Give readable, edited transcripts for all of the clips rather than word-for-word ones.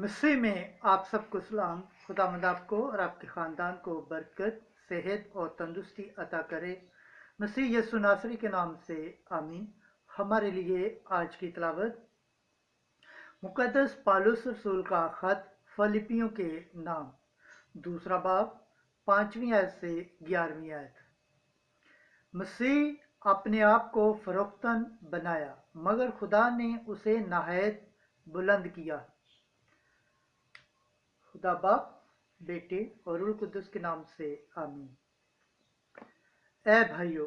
मसीह में आप सबको सलाम। खुदावंद आपको और आपके ख़ानदान को बरकत, सेहत और तंदुरुस्ती अता करे। मसीह यीशु नासरी के नाम से आमीन। हमारे लिए आज की तलावत मुक़द्दस पौलुस रसूल का ख़त फिलिप्पियों के नाम, दूसरा बाब, 5वीं आयत से 11वीं आयत। मसीह अपने आप को फ़रोख्तन बनाया, मगर खुदा ने उसे नहायत बुलंद किया। खुदा बाप, बेटे और रूह कुद्दुस के नाम से आमीन। ऐ भाइयों,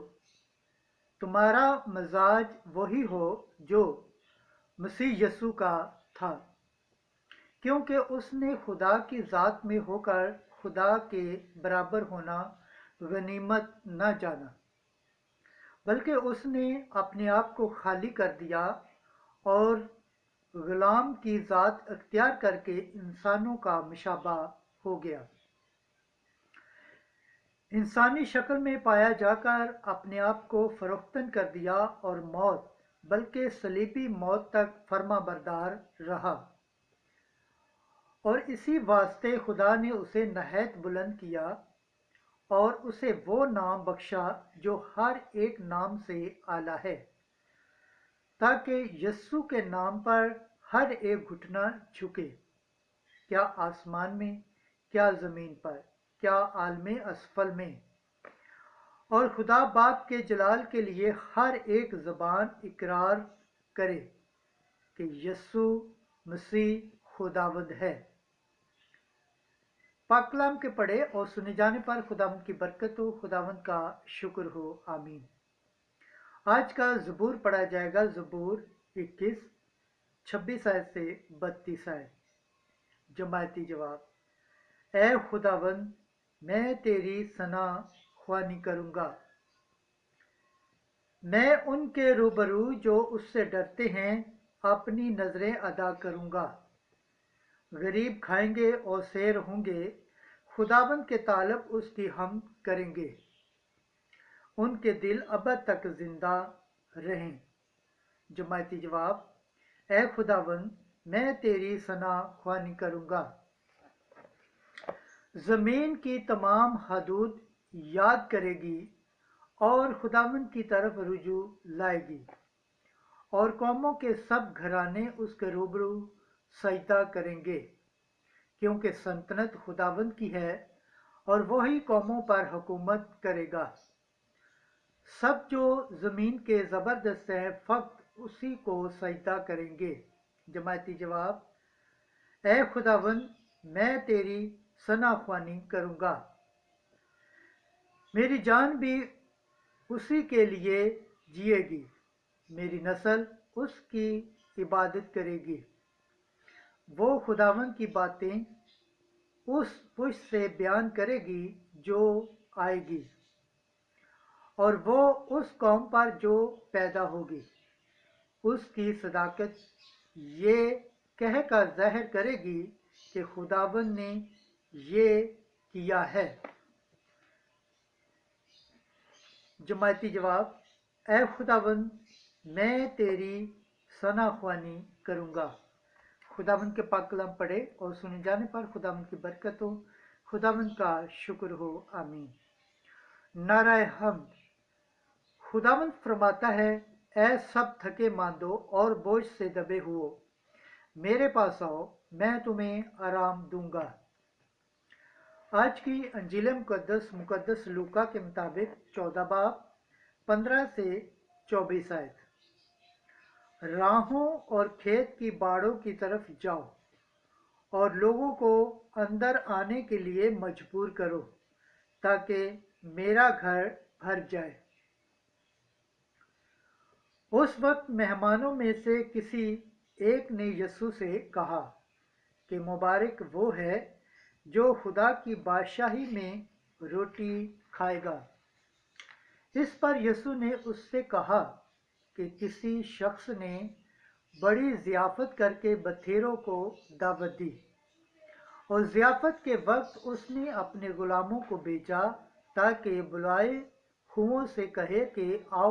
तुम्हारा मजाज वही हो जो मसीह यीशु का था, क्योंकि उसने खुदा की ज़ात में होकर खुदा के बराबर होना गनीमत न जाना, बल्कि उसने अपने आप को खाली कर दिया और गुलाम की ज़ात अख्तियार करके इंसानों का मुशाबा हो गया। इंसानी शक्ल में पाया जाकर अपने आप को फरोख्तन कर दिया और मौत, बल्कि सलीबी मौत तक फर्माबरदार रहा। और इसी वास्ते खुदा ने उसे नहायत बुलंद किया और उसे वो नाम बख्शा जो हर एक नाम से आला है, ताकि यस्सु के नाम पर हर एक घुटना झुके, क्या आसमान में, क्या ज़मीन पर, क्या आलमे असफल में, और खुदा बाप के जलाल के लिए हर एक ज़बान इकरार करे कि यस्सु मसीह खुदावंद है। पाक कलाम के पढ़े और सुने जाने पर खुदावंद की बरकत हो, खुदावंद का शुक्र हो, आमीन। आज का ज़बूर पढ़ा जाएगा, ज़बूर 21, 26 आयत से 32 आयत। जमायती जवाब। ऐ खुदावंद, मैं तेरी सना ख्वानी करूँगा। मैं उनके रूबरू जो उससे डरते हैं अपनी नज़रें अदा करूँगा। गरीब खाएंगे और सैर होंगे, खुदावंद के तालब उसकी हम करेंगे, उनके दिल अबद तक जिंदा रहें। जमायती जवाब। ऐ खुदावंद, मैं तेरी सना ख्वानी करूँगा। ज़मीन की तमाम हदूद याद करेगी और खुदावंद की तरफ रुजू लाएगी, और कौमों के सब घराने उसके रूबरू सजदा करेंगे, क्योंकि सल्तनत खुदावंद की है और वही कौमों पर हुकूमत करेगा। सब जो ज़मीन के ज़बरदस्त हैं फक्त उसी को सजदा करेंगे। जमायती जवाब। ऐ खुदावंद, मैं तेरी सना ख्वानी करूँगा। मेरी जान भी उसी के लिए जिएगी, मेरी नस्ल उसकी इबादत करेगी। वो खुदावंद की बातें उस पुष्ट से बयान करेगी जो आएगी, और वो उस कौम पर जो पैदा होगी उसकी सदाकत ये कह कर ज़ाहिर करेगी कि खुदावंद ने ये किया है। जमायती जवाब। ऐ खुदावंद, मैं तेरी सना ख्वानी करूँगा। खुदावंद के पाक कलाम पढ़े और सुने जाने पर खुदावंद की बरकत हो, खुदावंद का शुक्र हो, आमीन। नाराए हम्द। खुदावंद फरमाता है, ऐ सब थके मांदो और बोझ से दबे हुओ, मेरे पास आओ, मैं तुम्हें आराम दूंगा। आज की अंजील मुकद्दस लूका के मुताबिक 14 बाब 15 से 24 आयत। राहों और खेत की बाड़ों की तरफ जाओ और लोगों को अंदर आने के लिए मजबूर करो, ताकि मेरा घर भर जाए। उस वक्त मेहमानों में से किसी एक ने यीशु से कहा कि मुबारक वो है जो खुदा की बादशाही में रोटी खाएगा। इस पर यीशु ने उससे कहा कि किसी शख्स ने बड़ी ज़ियाफ़त करके बथेरों को दावत दी, और ज़ियाफ़त के वक्त उसने अपने गुलामों को भेजा ताकि बुलाए हुओं से कहे कि आओ